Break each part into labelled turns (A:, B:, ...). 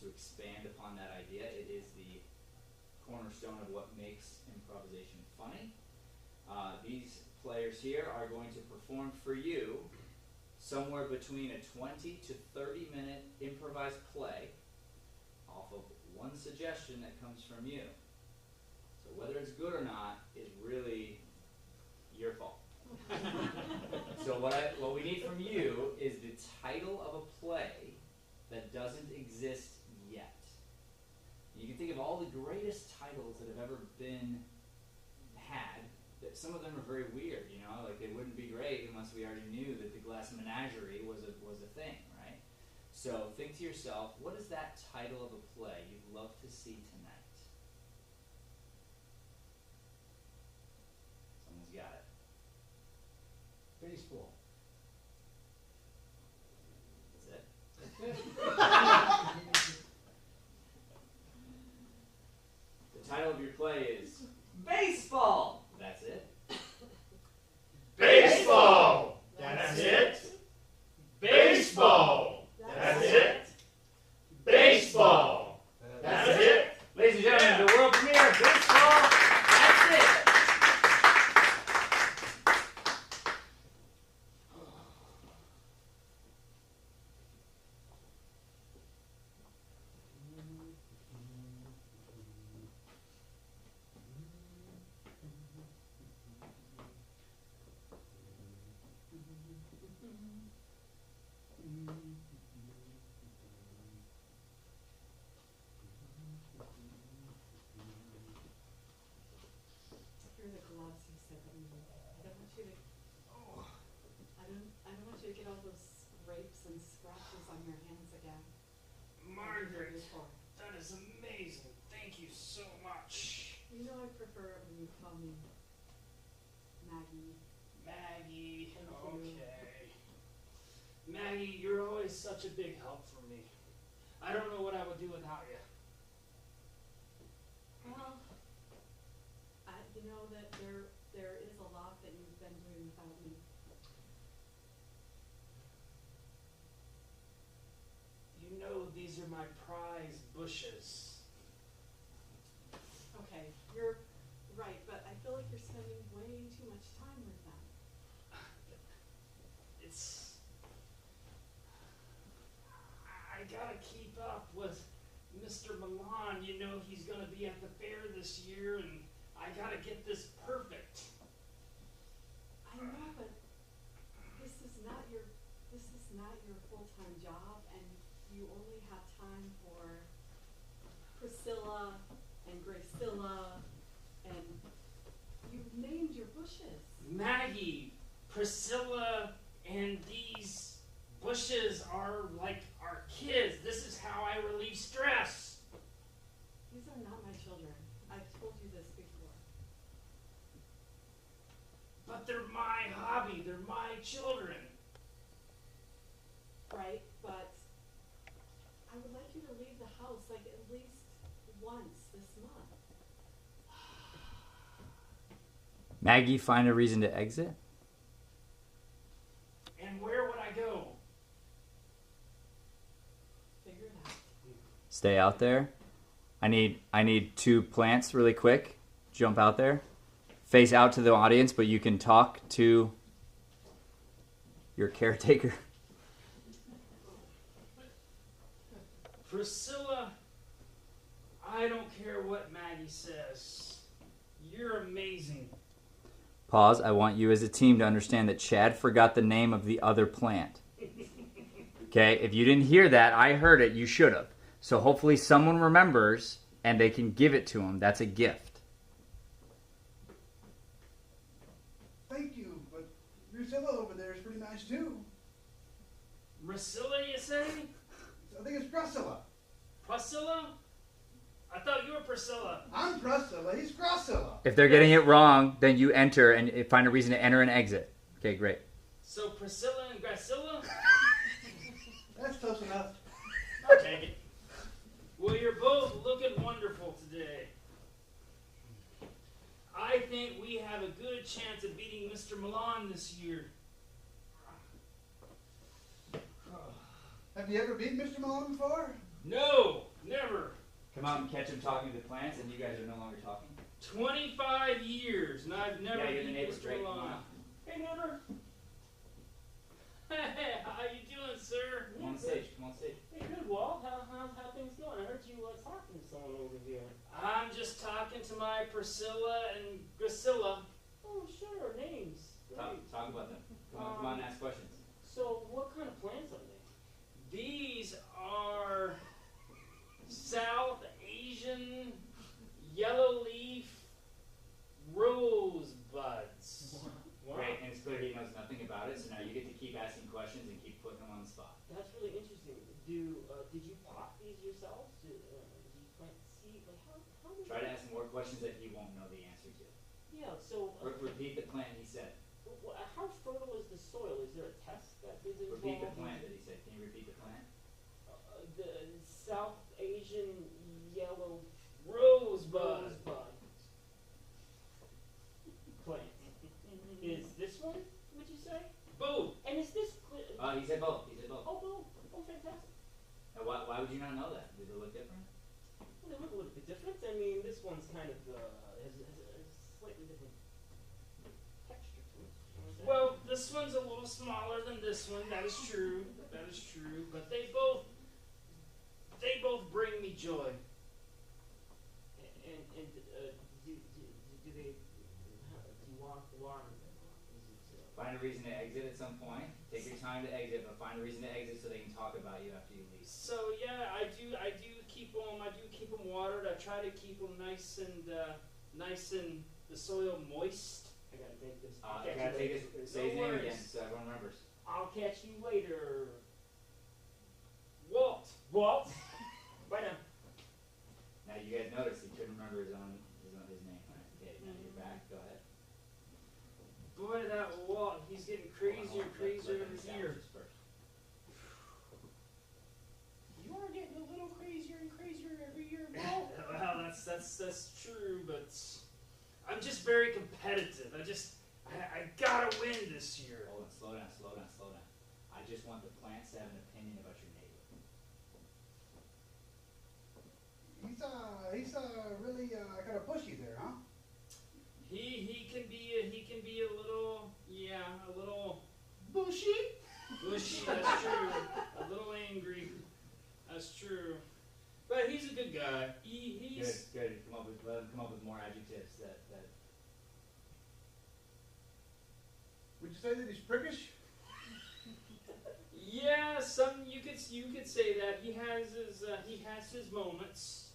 A: to expand upon that idea. It is the cornerstone of what makes improvisation funny. These players here are going to perform for you somewhere between a 20 to 30 minute improvised play off of one suggestion that comes from you. So whether it's good or not is really your fault. So what we need from you is the title of a play that doesn't exist yet. You can think of all the greatest titles that have ever been had. That some of them are very weird, you know, like they wouldn't be great unless we already knew that the Glass Menagerie was a thing, right? So think to yourself, what is that title of a play you'd love to see tonight? Someone's got it.
B: Baseball.
A: That's it? The title of your play is Baseball! That's it?
C: Baseball! That's it? Baseball! That's it? Baseball! That's it?
A: Ladies and gentlemen, the world premiere of Baseball! That's it!
D: Here are the gloves you said that you need. I don't want you to get all those scrapes and scratches on your hands again.
C: Margaret, that is amazing. Thank you so much.
D: You know I prefer it when you call me Maggie.
C: Maggie,
D: Thank you.
C: okay. Maggie, you're always such a big help for me. I don't know what I would do without you.
D: Well, you know that there is a lot that you've been doing without me.
C: You know these are my prized bushes.
D: Okay, you're right, but I feel like you're spending way too much time with them.
C: I gotta keep up with Mr. Milan. You know he's gonna be at the fair this year, and I gotta get this perfect.
D: I know, but this is not your full-time job, and you only have time for Priscilla and Gracilla, and you've named your bushes.
C: Maggie, Priscilla, and these bushes are like our kids. This is how I relieve stress.
D: These are not my children. I've told you this before.
C: But they're my hobby. They're my children.
D: Right, but I would like you to leave the house like at least once this month.
A: Maggie, find a reason to exit?
C: And where would I go?
D: Figure it out.
A: Stay out there. I need 2 plants really quick. Jump out there. Face out to the audience, but you can talk to your caretaker.
C: Priscilla, I don't care what Maggie says. You're amazing.
A: Pause. I want you as a team to understand that Chad forgot the name of the other plant. Okay? If you didn't hear that, I heard it. You should have. So hopefully someone remembers and they can give it to him. That's a gift.
B: Thank you, but Drusilla over there is pretty nice too.
C: Priscilla, you say?
B: I think it's Priscilla.
C: Priscilla? I thought you were Priscilla.
B: I'm Priscilla, he's Priscilla.
A: If they're getting it wrong, then you enter and find a reason to enter and exit. Okay, great.
C: So Priscilla and Gracilla?
B: That's close enough.
C: I'll take it. Well, you're both looking wonderful today. I think we have a good chance of beating Mr. Milan this year.
B: Have you ever beaten Mr. Malone before?
C: No! Never.
A: Come out and catch him talking to the plants, and you guys are no longer talking.
C: 25 years, and I've never
A: Yeah, you're the
C: been
A: neighbor,
C: this
A: Drake. Come
C: long.
A: on.
C: Hey, neighbor. Hey, how you doing, sir?
A: Come on stage. Come on stage.
E: Hey, good, Walt. How things going? I heard you talking to someone over here.
C: I'm just talking to my Priscilla and Grisilla.
E: Oh, sure, names. Great.
A: Talk about them. Come on and ask questions.
E: So, what kind of plants are they?
C: These are South Asian yellow leaf rosebuds.
E: Wow.
A: Great, and it's clear he knows nothing about it, so now you get to keep asking questions and keep putting him on the spot.
E: That's really interesting. Did you pot these yourselves? Did you plant seed? Like, how did
A: Try to ask more questions that he won't know the answer to.
E: Yeah, so,
A: Repeat the plant he said.
E: how fertile is the soil? Is there a test that is involved?
A: Repeat the plant that he said. Can you repeat the plant?
E: The South Asian yellow
C: Rosebud.
E: plant. Is this one, would you say?
C: Boom.
E: And is this...
A: He said both. He said both.
E: Oh, boom. Oh, fantastic.
A: Now, why would you not know that? Did they look different?
E: Well, they look a little bit different. I mean, this one's kind of has a slightly different texture to it.
C: Well, this one's a little smaller than this one. That is true. That is true. But they both bring me joy.
E: And do they do you walk the water? Is it,
A: Find a reason to exit at some point. Take your time to exit, but find a reason to exit so they can talk about you after you leave.
C: So yeah, I do keep them watered. I try to keep them nice and the soil moist.
E: I gotta take this.
A: You gotta take his, say his name again so everyone remembers.
E: I'll catch you later.
C: Walt.
E: Walt. Bye now.
A: Now you guys noticed he couldn't remember his name. Right? Okay, now you're back. Go ahead.
C: Boy, that Walt, he's getting crazier and crazier
A: Let him
C: every year.
A: establish this first.
E: You are getting a little crazier and crazier every year, Walt.
C: Well, that's true, but I'm just very competitive. I gotta win this year.
A: Hold on, slow down. I just want the plants to have an opinion about your neighbor.
B: He's really kind of pushy there, huh?
C: He can be a little bushy. Bushy, that's true. A little angry. That's true. But he's a good guy. He's
A: Good. Let him come up with more adjectives that.
B: Would you say that he's prickish?
C: yeah. You could say that he has his moments.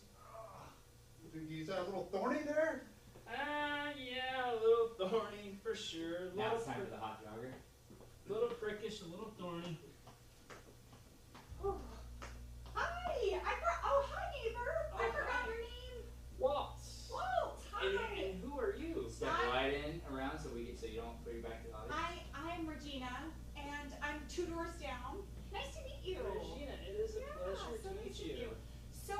B: You think he's a little thorny there?
C: Yeah, a little thorny for sure.
A: Now it's time for the hot jogger.
C: Little prickish, a little thorny.
D: Hi! Hi, neighbor! I forgot your name.
C: Walt.
D: Walt, hi!
C: And who are you?
A: Step right in around so you don't put your back to the audience.
D: I'm Regina, and I'm 2 doors down. Nice to meet you.
C: Regina, it is a pleasure
D: so
C: to
D: nice
C: meet you.
D: So,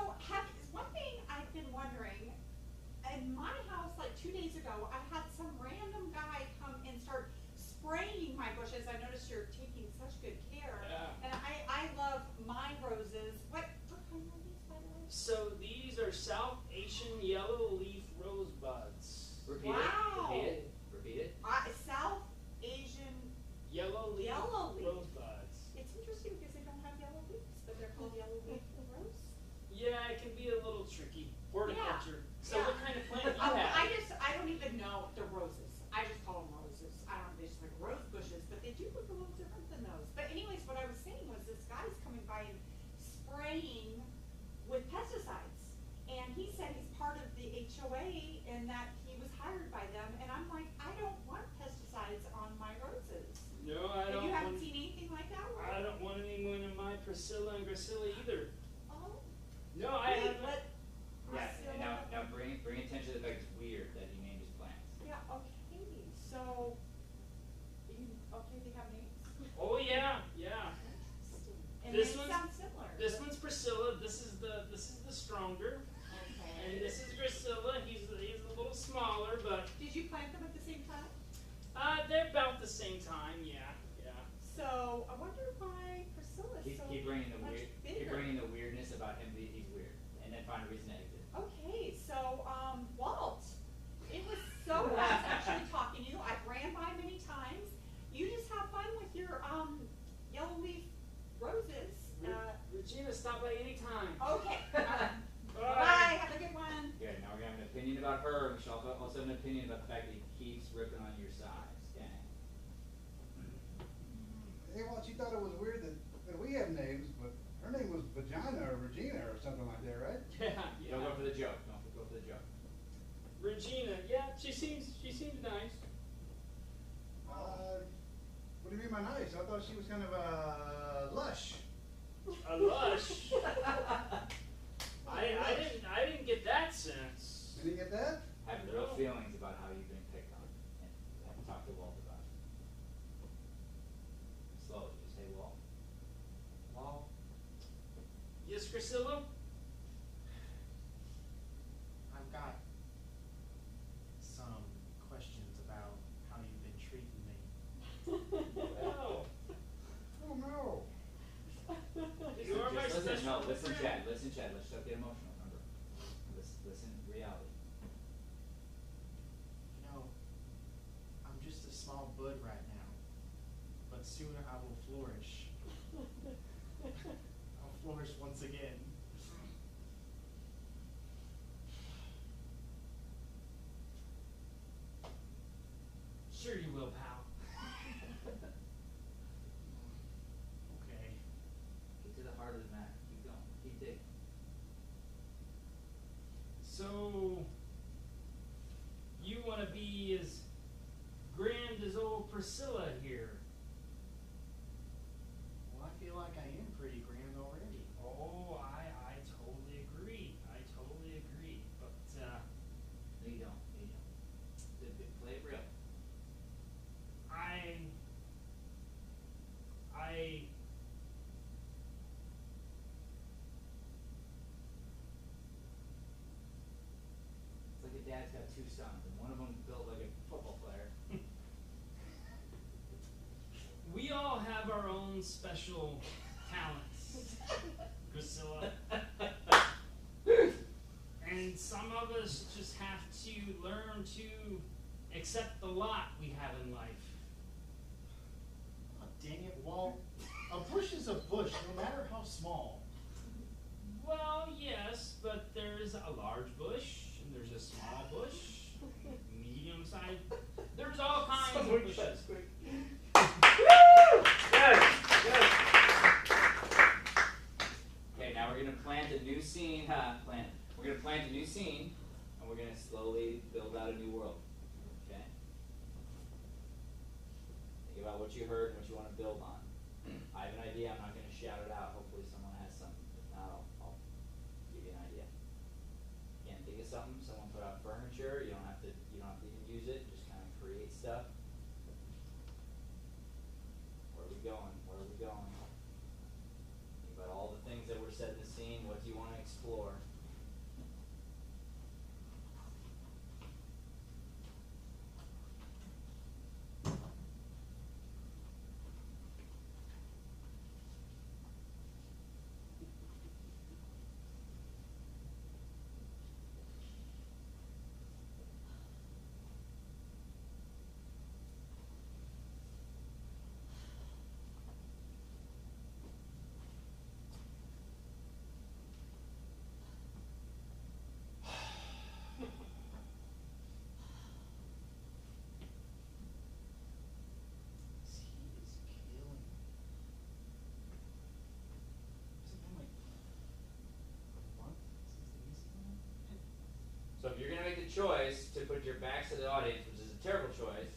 D: one thing I've been wondering, in my house, like 2 days ago, I had some random guy come and start spraying my bushes. I noticed you're taking such good care.
C: Yeah.
D: And I love my roses. What kind are these, by the way?
C: So these are South Asian yellow leaf rosebuds.
A: Repeat
D: Wow.
A: it. Repeat it.
D: South Asian,
C: Yellow leaf
D: Yellow leaf.
C: rosebuds.
D: it's interesting because they don't have yellow leaves, but they're called yellow leaf rose.
C: Yeah, it can be a little tricky. Horticulture. So
D: Yeah.
C: what kind of plant do you have?
D: I don't even know the roses. I just call them roses. I don't, they're just like rose bushes, but they do look a little different than those. But anyways, what I was saying was this guy's coming by and spraying with pesticides. And he said he's part of the HOA and that he was hired by them. And I'm like, I don't want pesticides on my roses.
C: No, I
D: And
C: don't
D: you haven't
C: want,
D: seen anything like that?
C: I don't want anyone in my Priscilla and Grisilla either.
D: Oh,
C: No, I
D: wait,
C: haven't.
D: what?
A: Yeah, and now
D: Priscilla?
A: bring attention to the fact it's weird that he named his plants.
D: Yeah, okay, so, they have names?
C: Oh yeah.
D: Interesting. And
C: This
D: they
C: one's-
D: sound similar.
C: This one's Priscilla. This is the stronger, and
D: Okay.
C: this is Grisilla. He's a little smaller, but
D: Did you plant them at the same time?
C: they're about the same time. Yeah.
D: So, I wonder why Priscilla's so
A: Keep bringing the
D: much
A: weird.
D: bigger.
A: Keep bringing the weirdness about him. He's weird.
C: Regina, stop by any time.
D: Okay. Bye.
C: Bye.
D: Have a good one.
A: Good, now we're gonna have an opinion about her, and she'll also have an opinion about the fact that he keeps ripping on your size. Gang.
B: Hey, well, she thought it was weird that we have names, but her name was Vagina or Regina or something like that, right?
C: Yeah.
A: Don't go for the joke. Don't go for the joke.
C: Regina, yeah, she seems nice.
B: What do you mean by nice? I thought she was kind of lush.
C: A lush. I didn't get that sense.
B: Did you get that?
A: I have real feelings about how you've been picked on, and I have to talk to Walt about it. Slowly, just say Walt. Walt.
C: Yes, Priscilla?
F: I've got some questions about how you've been treating me.
C: Oh.
B: Oh no.
C: You are my
A: Listen,
C: special
A: listen,
C: friend.
A: Chad. Let's just get emotional. Remember, listen, reality.
F: You know, I'm just a small bud right now, but soon I will flourish. I'll flourish once again.
C: Sure you will, pal.
F: Okay.
A: Get to the heart of the matter. Keep going. Keep digging.
C: So, you want to be as grand as old Priscilla here?
F: Well, I feel like I am pretty grand already.
C: Oh, I totally agree. I totally agree. But,
A: No, you don't. You don't. Play it real. It's like a dad's got two sons, and one of them built like a football player.
C: we all have our own special talents, Priscilla. And some of us just have to learn to accept the lot we have in life.
F: Oh, dang it, Walt. A bush is a bush, no matter how small.
C: Well, yes, but there's a large bush, and there's a small bush, medium-sized. There's all kinds of bushes.
A: Okay, now we're gonna plant a new scene. We're gonna plant a new scene, and we're gonna slowly build out a new world. Okay. Think about what you heard and what you want to build on. I have an idea. I'm not gonna shout it out. Hopefully, someone has something. If not, I'll give you an idea. Can't think of something. Someone put out furniture. You don't have to even use it. Just kind of create stuff. Where are we going? Where are we going? Think about all the things that were said in the scene. What do you want to explore?
F: This heat is killing me. Has it been like a month since the AC went on?
A: So if you're gonna make the choice to put your backs to the audience, which is a terrible choice,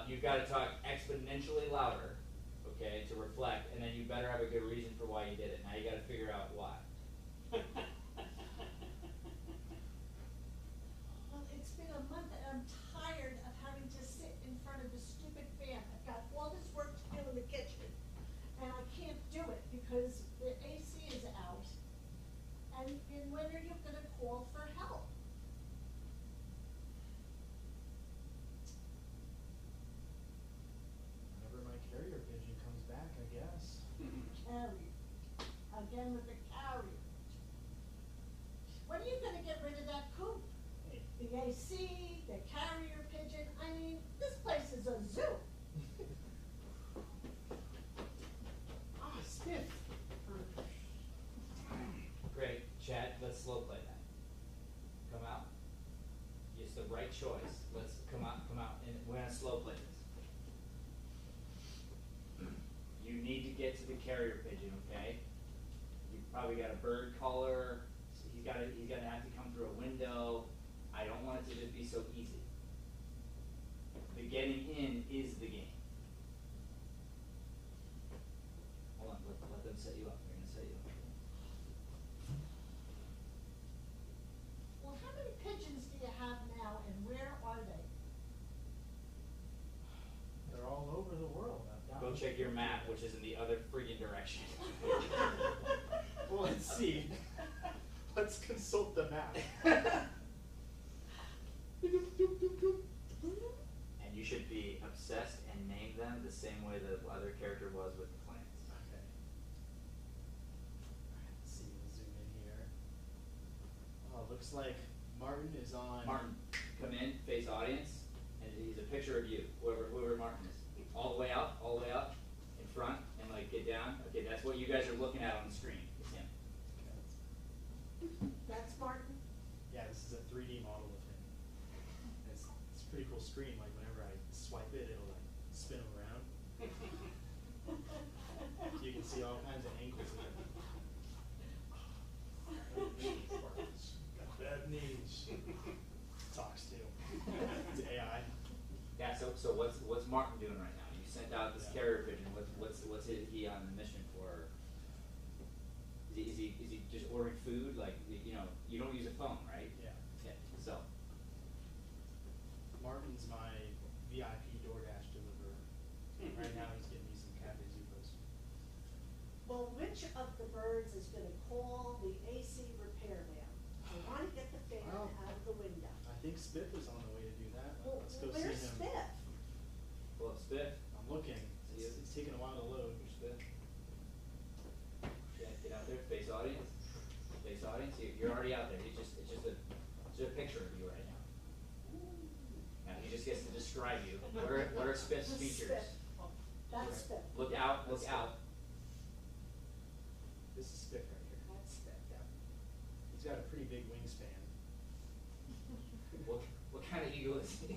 A: you've got to talk exponentially louder, okay, to reflect, and then you better have a good reason for why you did it. Now you got to figure out why.
G: Well, it's been a month and I'm tired of having to sit in front of the stupid fan. I've got all this work to do in the kitchen and I can't do it because the AC is out. And when are you gonna call for help?
F: Whenever my carrier pigeon comes back, I guess.
G: Carrier. Again with the carrier. When are you gonna get rid of that coop?
F: Hey,
G: The AC, the carrier pigeon, I mean, this place is a zoo.
F: Stiff.
A: right choice. Let's come out, and we're gonna slow play this. You need to get to the carrier pigeon, okay? You probably got a bird collar. So he's gotta have to come through a window. I don't want it to just be so easy. The getting in is the game. Hold on, let them set you up. They're gonna set you up.
G: Well, how many pigeons do you have now, and where are they?
F: They're all over the world.
A: Go check your map, which is in the other friggin' direction.
F: Well, let's see. Let's consult the map.
A: And you should be obsessed and name them the same way the other character was with the plants.
F: Okay. Let's see, we'll zoom in here. Oh, looks like Martin is on.
A: Martin, come in, face audience, and he's a picture of you, whoever Martin is. All the way up, in front, and like get down. Okay, that's what you guys are looking at on the screen. It's him.
G: That's Martin?
F: Yeah, this is a 3D model of him. It's a pretty cool screen. Like whenever I swipe it, it'll like spin around. You can see all kinds of angles of it. Got bad knees. Talks to. It's AI.
A: Yeah. So what's Martin doing right now? You sent out this carrier pigeon. What's he on the mission for? Is he just ordering food? Like you don't use a phone, right?
F: Yeah.
A: Yeah. So.
F: Martin's my VIP DoorDash deliverer. Right now he's getting me some Cafe Zupos.
G: Well, which of the birds is gonna call the AC repairman? I wanna get the fan
F: Well,
G: out of the window.
F: I think Spiff is on the way to do that.
G: Well,
F: Let's go
G: where's
F: see him.
G: Spiff?
A: Well, Spiff.
F: I'm looking. It's taking a while to load.
A: Here's Spiff. Yeah, get out there. Face audience. Face audience. You're already out there. It's just a picture of you right now. Now he just gets to describe you. What are Spiff's
G: That's
A: features?
G: Spiff. That's Spiff.
A: Look out! Look out!
F: This is Spiff right here.
G: That's Spiff.
F: Yeah. He's got a pretty big wingspan.
A: What kind of eagle is he?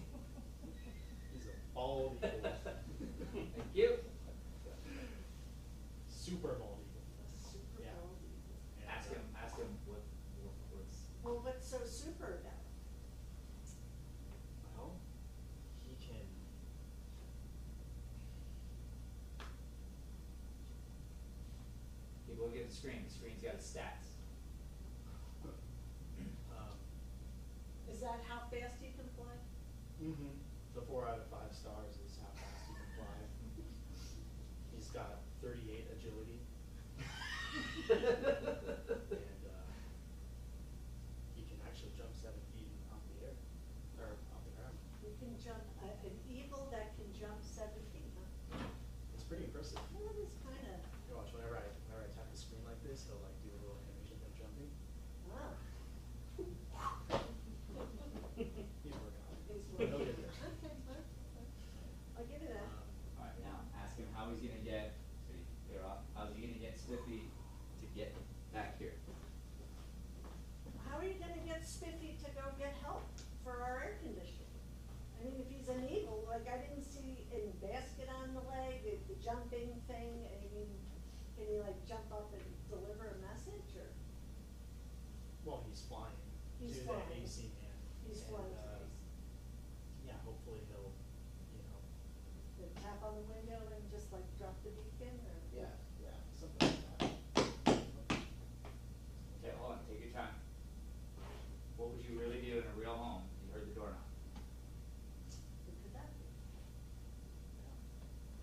F: He's a bald eagle.
A: Thank you.
F: Super bald eagle.
G: Super
F: Yeah.
G: bald eagle.
F: And,
A: Ask him what's.
G: Well, what's so super about it?
F: Well, he can.
A: Keep looking at the screen. The screen's got his stats.
G: Is that how fast he can fly?
F: The 4 out of 5 stars is how fast he can fly. He's got 38 agility. And he can actually jump 7 feet off the air, or off the ground.
G: He can jump, an eagle that can jump 7 feet, huh?
F: It's pretty impressive.
G: Well, it is kinda,
F: You watch whenever I tap the screen like this, he'll like do a little animation of him jumping.
G: wow.
F: He's working on it.
G: He's
F: But
G: working.
F: he'll get there.
G: Okay, well, I'll give you that.
A: All right, now ask him how he's gonna get. So you're off. How's he gonna get Spiffy to get back here?
G: How are you gonna get Spiffy to go get help for our air conditioning? I mean, if he's an eagle, like I didn't see a basket on the leg, the jumping thing, I mean, can he like jump up and deliver a message or?
F: Well, he's flying
G: He's
F: to
G: flying.
F: the AC man.
G: He's
F: and,
G: flying to AC.
F: Yeah, hopefully he'll,
G: The tap on the window and just like drop the beacon or?
F: yeah, something like that.
A: Okay, hold on. Take your time. What would you really do in a real home if you heard the door knock?
G: Who could that be?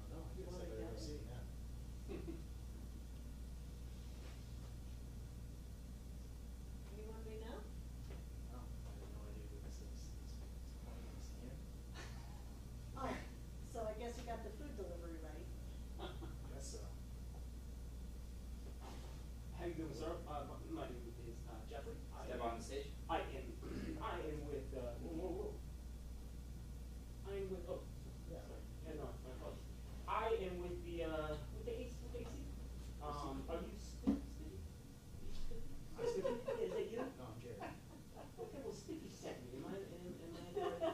F: I don't know, I
G: You
F: guess I
G: wanna
F: better
G: get
F: go
G: it?
F: see, yeah.
G: Anyone we know?
F: Oh, I have no idea who this is. It's pointing us here.
G: Oh, so I guess you got the food delivery right.
F: Guess so.
E: How you doing, sir? My name is Jeffrey.
A: Step on the stage.
E: I am with, whoa. I am with, oh,
F: Yeah.
E: sorry, yeah, no, my apologies. I am with the AC. Are you Spiffy?
F: I'm Spiffy.
E: Is that you?
F: No, I'm Jared.
E: Okay, well, Spiffy sent me. Am I there?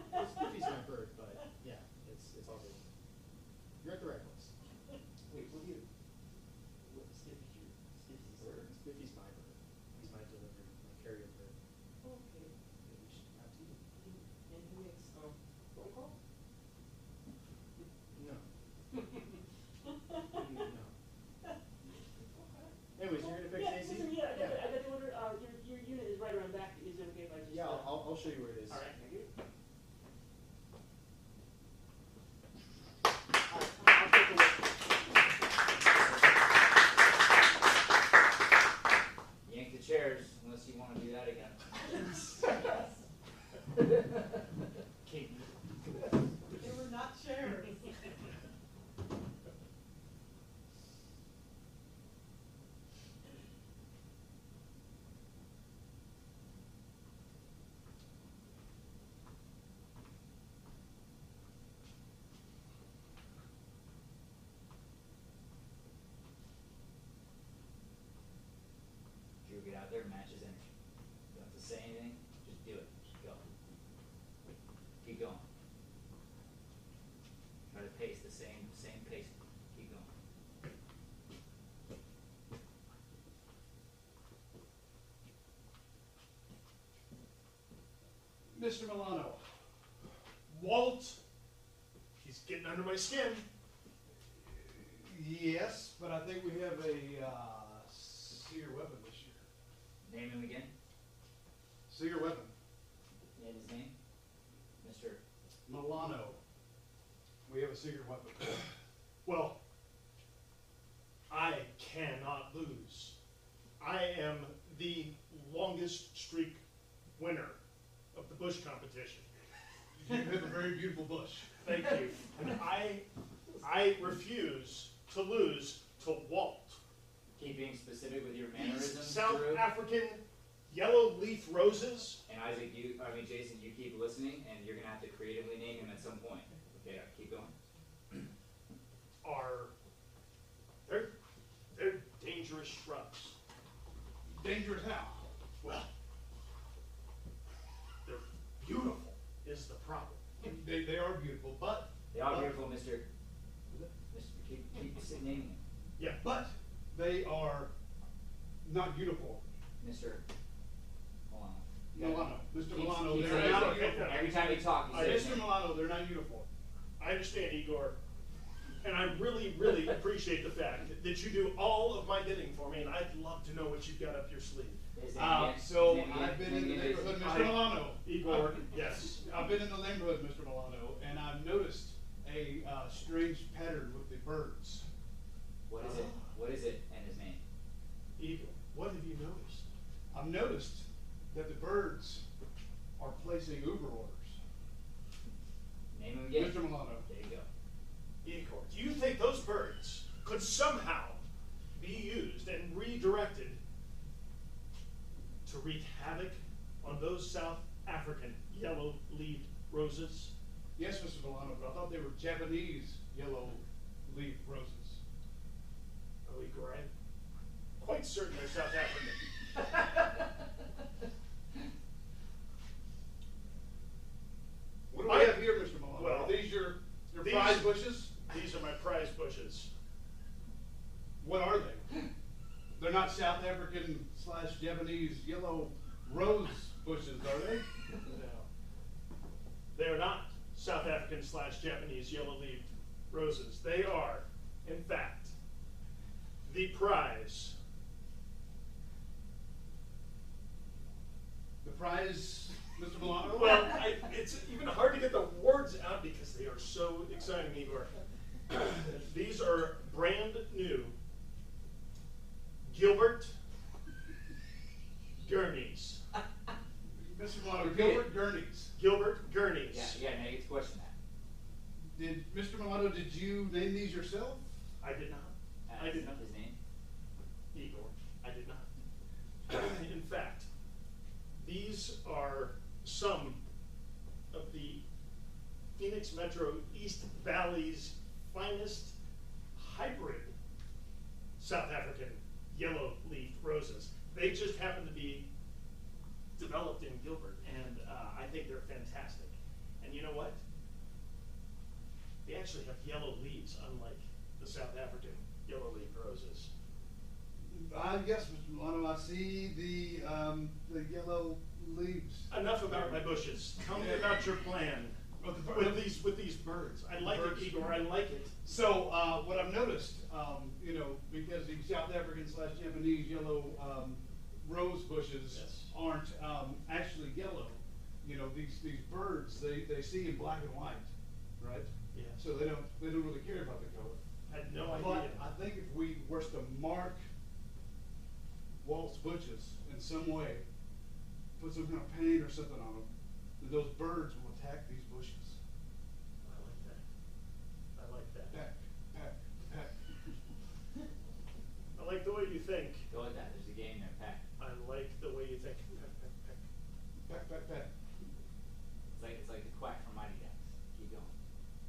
A: get out there and match his energy. You don't have to say anything, just do it. Just go. Keep going. Try to pace the same pace. Keep going.
B: Mr. Milano.
H: Walt, he's getting under my skin.
B: Yes, but I think we have a seer weapon this year.
A: Name him again.
B: Seer weapon.
A: And his name? Mr.
B: Milano. We have a seer weapon.
H: Well, I cannot lose. I am the longest streak winner of the bush competition.
B: You have a very beautiful bush.
H: Thank you. And I refuse to lose to Walt.
A: Keep being specific with your mannerisms,
H: South
A: Drew.
H: African yellow leaf roses.
A: And Isaac, Jason, you keep listening, and you're gonna have to creatively name him at some point. Okay, keep going.
H: They're dangerous shrubs.
B: Dangerous how?
H: Well, they're beautiful is the problem.
B: They are beautiful, but
A: They are beautiful, Mr. Keep naming him.
H: Yeah,
B: but they are not uniform.
A: Mr. Milano.
B: Milano. Mr.
A: Keep-
B: Milano,
A: keep
B: they're
A: saying
B: not
A: it.
B: uniform.
A: Every time you talk, you say his
B: Mr.
A: name.
B: Milano, they're not uniform.
H: I understand, Igor. And I really, really appreciate the fact that you do all of my bidding for me, and I'd love to know what you've got up your sleeve.
A: His name again.
B: So
A: His name again.
B: I've been
A: Name
B: in the
A: again, Jason.
B: neighborhood, Mr. Milano.
H: Igor, yes.
B: I've been in the neighborhood, Mr. Milano, and I've noticed a strange pattern with the birds.
A: What is it? What is it? And his name.
H: Igor, what have you noticed?
B: I've noticed that the birds are placing Uber orders.
A: Name him again.
B: Mr. Milano.
A: There you go.
H: Igor, do you think those birds could somehow be used and redirected to wreak havoc on those South African yellow-leaved roses?
B: Yes, Mr. Milano, but I thought they were Japanese yellow leaf roses.
H: Oh, Igor, I'm quite certain they're South African.
B: What do we have here, Mr. Milano?
H: Well,
B: Are these your
H: these-
B: prize bushes?
H: These are my prize bushes.
B: What are they? They're not South African / Japanese yellow rose bushes, are they?
H: No. They are not South African / Japanese yellow-leaved roses. They are, in fact, the prize.
B: The prize, Mr. Milano?
H: Well, it's even hard to get the words out because they are so exciting, Igor. These are brand new Gilbert Gurneys.
B: Mr. Milano,
A: Repeat
B: Gilbert
A: it.
B: Gurneys.
H: Gilbert Gurneys.
A: Yeah, now you get to question that.
B: Did Mr. Milano, did you name these yourself?
H: I did not. I
A: His
H: did not.
A: name.
H: Igor, I did not. In fact, these are some of the Phoenix Metro East Valley's finest hybrid South African yellow leaf roses. They just happen to be developed in Gilbert, and I think they're fantastic. And you know what? They actually have yellow leaves, unlike the South African yellow leaf roses.
B: Yes, Mr. Milano, I see the yellow leaves.
H: Enough about my bushes. Tell me about your plan
B: But the-
H: with these birds. I like
B: birds.
H: it, Igor. I like it.
B: So, what I've noticed, because the South African / Japanese yellow rose bushes
H: Yes.
B: aren't actually yellow. These birds, they see in black and white, right?
H: Yeah.
B: So they don't really care about the color.
H: I had no
B: But
H: idea.
B: I think if we were to mark Walt's bushes in some way, put some kind of paint or something on them, then those birds will attack these bushes.
H: I like that. I like that.
B: Peck, peck, peck.
H: I like the way you think.
A: Go with that. There's a game there, Pat.
H: I like the way you think. Peck, peck, peck.
B: Peck, peck, peck.
A: It's like the quack from Mighty Ducks. Keep going.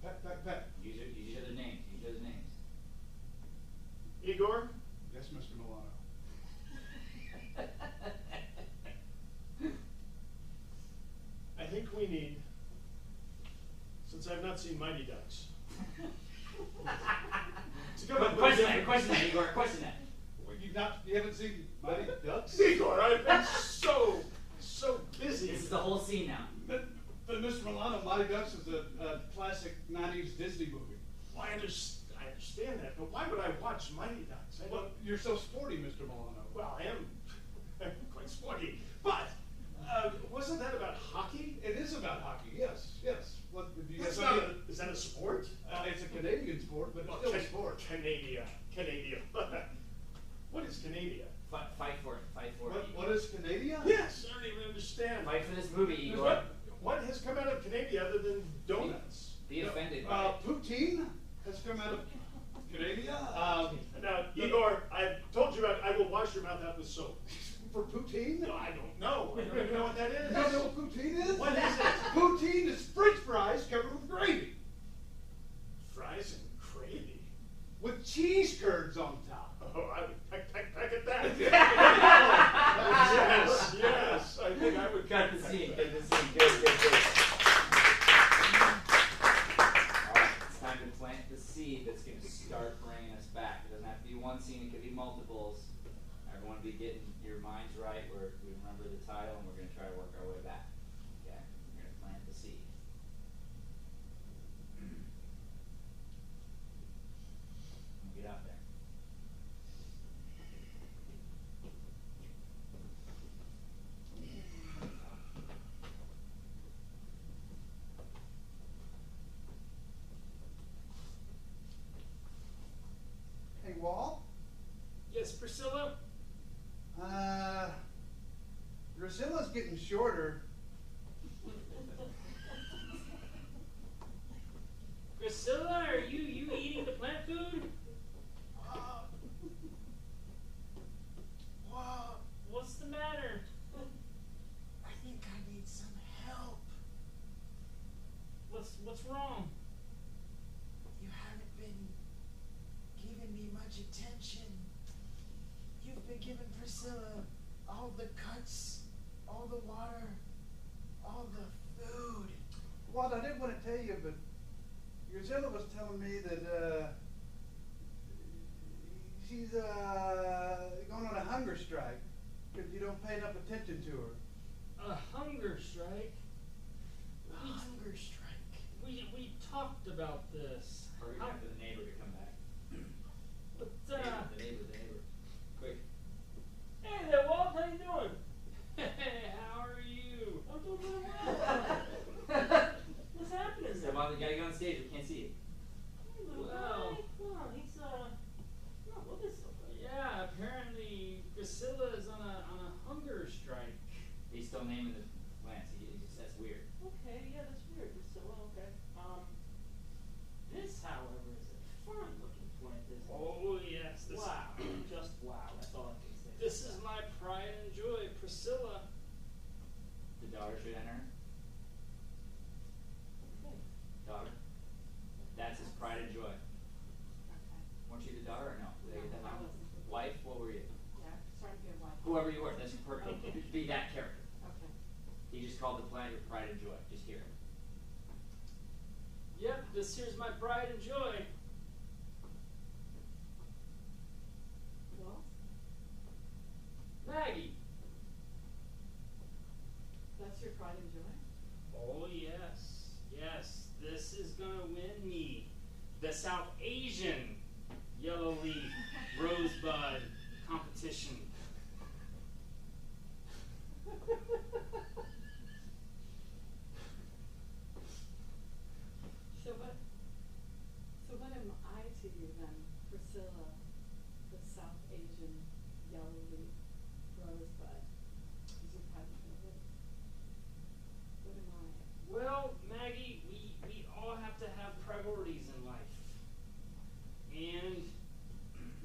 B: Peck, peck, peck.
A: Use each other's names. Use each other's names.
H: Igor,
B: Yes, Mr. Milano.
H: we need, since I've not seen Mighty Ducks. To come up with
A: Question
H: different-
A: that, question that, Igor, question that.
B: Well, you haven't seen Mighty Ducks?
H: Igor, I've been so busy.
A: This is the whole scene now.
B: But Mr. Milano, Mighty Ducks is a classic 90s Disney movie.
H: Well, I understand that, but why would I watch Mighty Ducks? I
B: Well,
H: don't,
B: you're so sporty, Mr. Milano.
H: well, I am quite sporty, but wasn't that about hockey?
B: It is about hockey, yes, yes. What, do you
H: That's
B: have
H: not
B: something-
H: is that a sport?
B: It's a Canadian sport, but it's still a sport.
H: Canada. What is Canada?
A: Fight for it, fight for it.
B: What is Canadian?
H: Yes, I don't even understand.
A: Fight for this movie, Igor.
H: What has come out of Canada other than donuts?
A: Be offended by it.
B: Poutine has come out of Canada.
H: Now, Igor, I've told you I will wash your mouth out with soap.
B: For poutine?
H: No, I don't know. I don't even know what that is.
B: You don't know what poutine is?
H: What is it?
B: Poutine is French fries covered with gravy,
H: Fries and gravy.
B: with cheese curds on top.
H: Oh, I would peck at that. yes, I think I would.
A: Cut the
H: peck
A: scene,
H: at
A: cut
H: that.
A: the scene. Good. Alright, it's time to plant the seed that's going to start bringing us back. It doesn't have to be one scene, it could be multiples. Everyone be getting your minds right where we remember the title and we're going to try to work our way back. Okay? We're going to plant the seed. Get out there.
B: Hey, Walt?
C: Yes, Priscilla?
B: Drusilla's getting shorter.
C: Priscilla, are you eating the plant food? What's the matter?
I: I think I need some help.
C: What's wrong?
I: You haven't been giving me much attention. You've been giving Priscilla all the cuts, all the water, all the food.
B: Walt, I didn't want to tell you, but Drusilla was telling me that she's going on a hunger strike because you don't pay enough attention to her.
C: A hunger strike?
I: A hunger strike.
C: We talked about this.
A: Hurry
C: How-
A: back for the neighbor to come back.
C: But,
A: The neighbor. Quick.
E: Hey there, Walt. How you doing?
C: hey, how are you?
E: I'm doing really well. What's happening
A: Step
E: there?
A: on, you gotta get on stage, we can't see you.
E: Hey, little
C: Well.
E: guy. Come on, he's not looking so good.
C: Yeah, apparently Priscilla is on a hunger strike.
A: He's still naming the plants, that's weird.
E: Okay, yeah, that's weird, Priscilla. Okay. This, however, is a fine-looking plant, isn't it?
C: Oh yes, this
E: Wow, just wow. That's all I can say.
C: this is my pride and joy, Priscilla.
A: The daughter should enter.
E: Okay.
A: Daughter. That's his pride and joy.
D: Okay.
A: Weren't you the daughter or no? Did I get that
D: No, I
A: wrong?
D: wasn't.
A: Wife? What were you?
D: Yeah, starting to be a wife.
A: Whoever you were, that's perfect. Be that character.
D: Okay.
A: He just called the plant your pride and joy. Just hear it.
C: Yep, this here's my pride and joy.
D: Well,
C: Maggie.
D: that's your pride and joy?
C: Oh yes, yes. This is gonna win me the South Asian Yellow Leaf Rosebud competition.
D: So what am I to you then, Priscilla, the South Asian yellow leaf rosebud? Is your pride and joy? What am I?
C: Well, Maggie, we all have to have priorities in life. And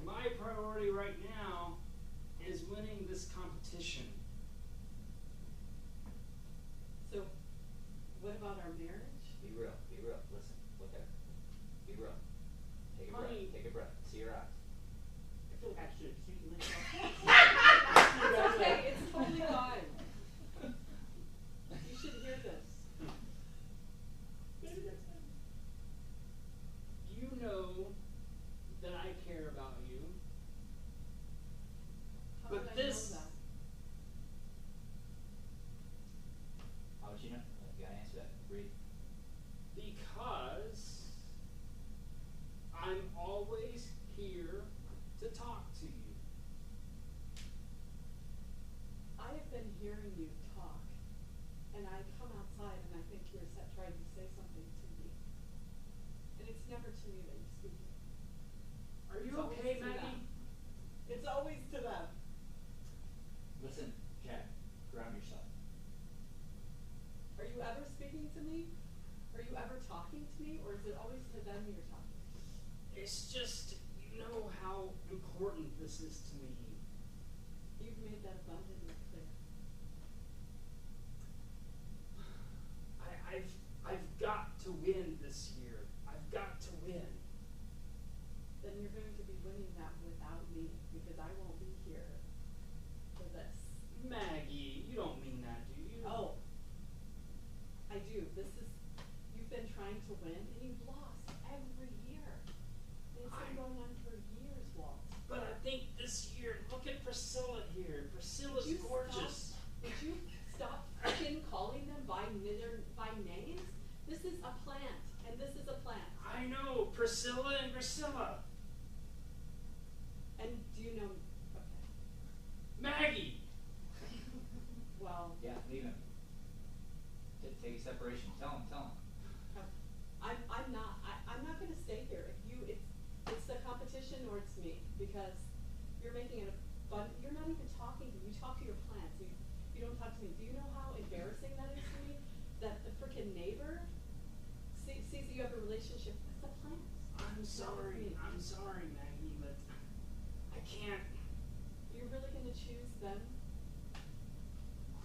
C: my priority right now
J: hearing you talk, and I come outside and I think you're trying to say something to me. And it's never to me that you're speaking.
C: Are you
J: It's always
C: okay,
J: to
C: Maggie?
J: them. It's always to them.
A: Listen, Jack, ground yourself.
J: Are you ever speaking to me? Are you ever talking to me? Or is it always to them you're talking?
C: It's just, you know how important this is to me.
J: You've made that abundantly clear.
C: I've got to win this year. I've got to win.
J: Then you're going to be winning that without me, because I won't be here for this.
C: Maggie, you don't mean that, do you?
J: Oh, I do. You've been trying to win, and you've lost every year. And it's been going on for years, Walt.
C: But I think this year, look at Priscilla here. Priscilla's
J: Would you
C: gorgeous.
J: Would you stop freaking calling them by names? This is a plant, and this is a plant.
C: I know, Priscilla and Priscilla.
J: And do you know? Okay.
C: Maggie!
J: Well,
A: Yeah, leave him. Take a separation. Tell him.
J: I'm not going to stay here. It's the competition or it's me, because you're making it you're not even talking to me. You talk to your plants. You don't talk to me. Do you know how embarrassing that is to me? That the freaking neighbor sees that you have a relationship with the plants.
C: I'm sorry, Maggie, but I can't.
J: You're really going to choose them?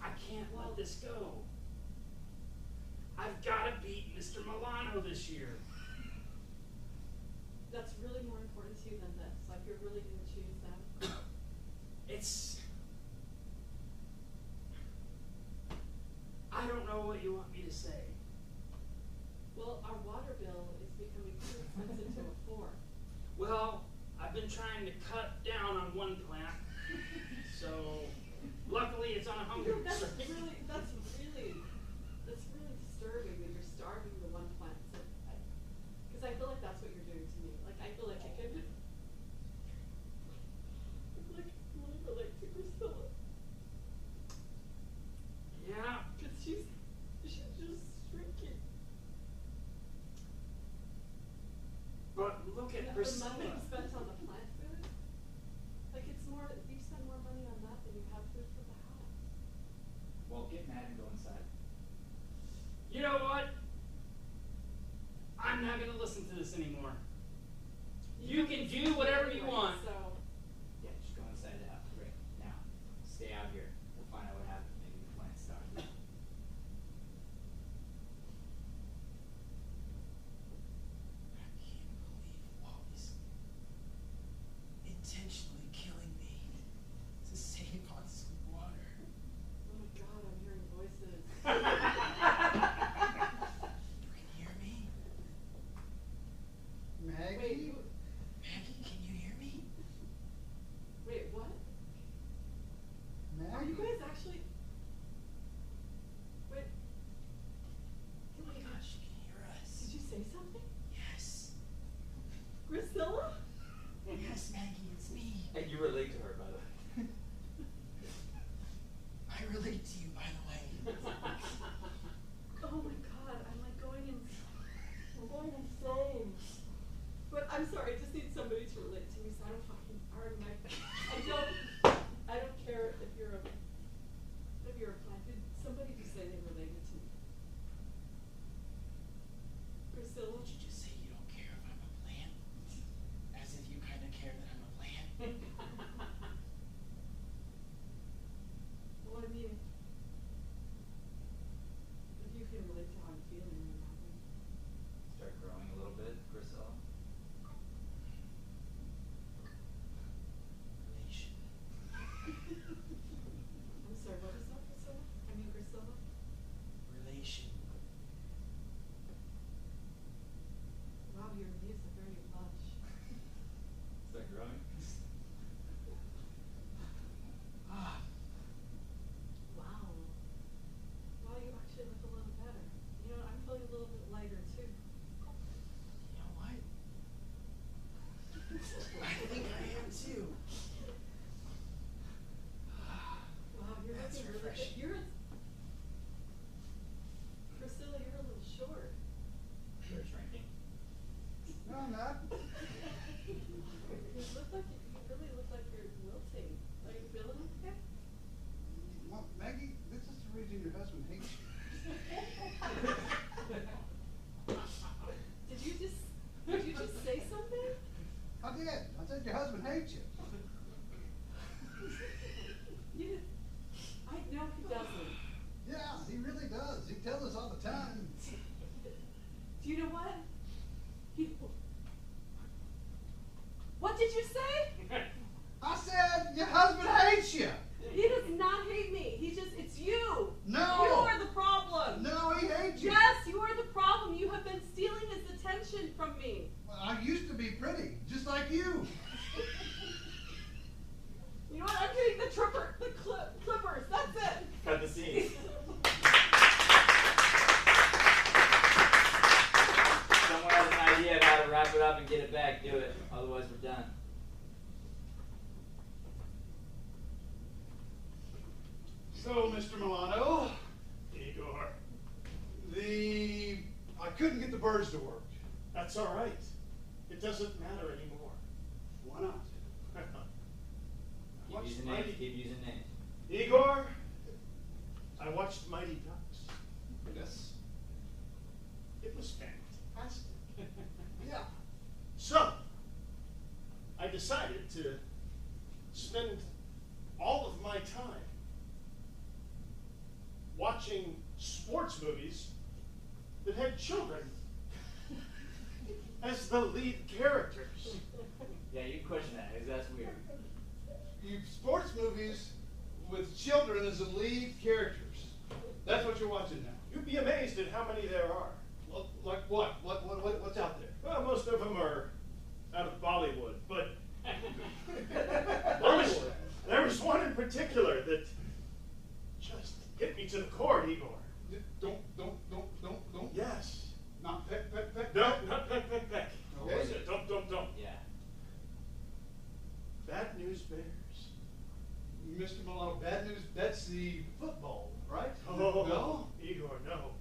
C: I can't let this go. I've got to beat Mr. Milano this year.
J: That's really more important to you than this. Like, you're really going to choose them?
C: I don't know what you want me to say.
J: Well, our water bill is becoming too expensive to afford.
C: Well, I've been trying to cut down on one plant, so luckily it's on a hunger
J: That's
C: strike.
J: really disturbing that you're starving the one plant. Because I feel like that's what you're doing to me. Like, I feel like I could. I feel like I really relate to Priscilla.
C: Yeah.
J: Because she's just shrinking.
C: But look at
J: And the
C: Priscilla.
J: money spent on the plant food, like, it's more, you spend more money on that than you have food for the house.
A: Well, get mad and go inside.
C: You know what? I'm not going to listen to this anymore. You can do whatever you
J: Anyway,
C: want.
J: So,
A: Yeah, just go inside the house right now. Stay out here. We'll find out what happened. Maybe the plant starved.
I: I can't believe Walt is intentionally killing me to save on some water.
J: oh my God, I'm hearing voices.
I: You can hear me?
B: Maggie?
J: Wait,
I: Maggie, can you hear me?
J: wait, what? Are
B: Maggie?
J: you guys actually? Wait.
I: Oh my gosh, she can hear us.
J: Did you say something?
I: Yes.
J: Priscilla?
I: Yes, Maggie, it's me.
A: And you relate to her, by the way.
I: I relate to you, by the way.
J: Oh my God, I'm like going insane. But I'm sorry, I just need somebody to relate to me so I don't fucking argue my I don't care if you're a
B: So, Mr. Milano,
H: Igor,
B: I couldn't get the birds to work.
H: that's all right. It doesn't matter anymore.
B: Why not?
A: Keep
H: Watched
A: using
H: Mighty-
A: names. Keep using names.
H: Igor, I watched Mighty Ducks.
B: Yes.
H: It was fantastic.
B: Yeah.
H: So, I decided to spend all of my time watching sports movies that had children as the lead characters.
A: Yeah, you question that, 'cause that's weird.
B: Sports movies with children as the lead characters. That's what you're watching now.
H: You'd be amazed at how many there are.
B: Well, like what? What's out there?
H: Well, most of them are out of Bollywood, but
B: Bollywood.
H: there was one in particular that just hit me to the core, Igor.
B: Don't.
H: Yes.
B: Not peck.
H: No, not peck, peck, peck.
B: Okay.
H: Don't.
A: Yeah.
H: Bad News Bears.
B: Mr. Milano, bad news. That's the football, right?
H: Oh,
B: No.
H: Igor, no.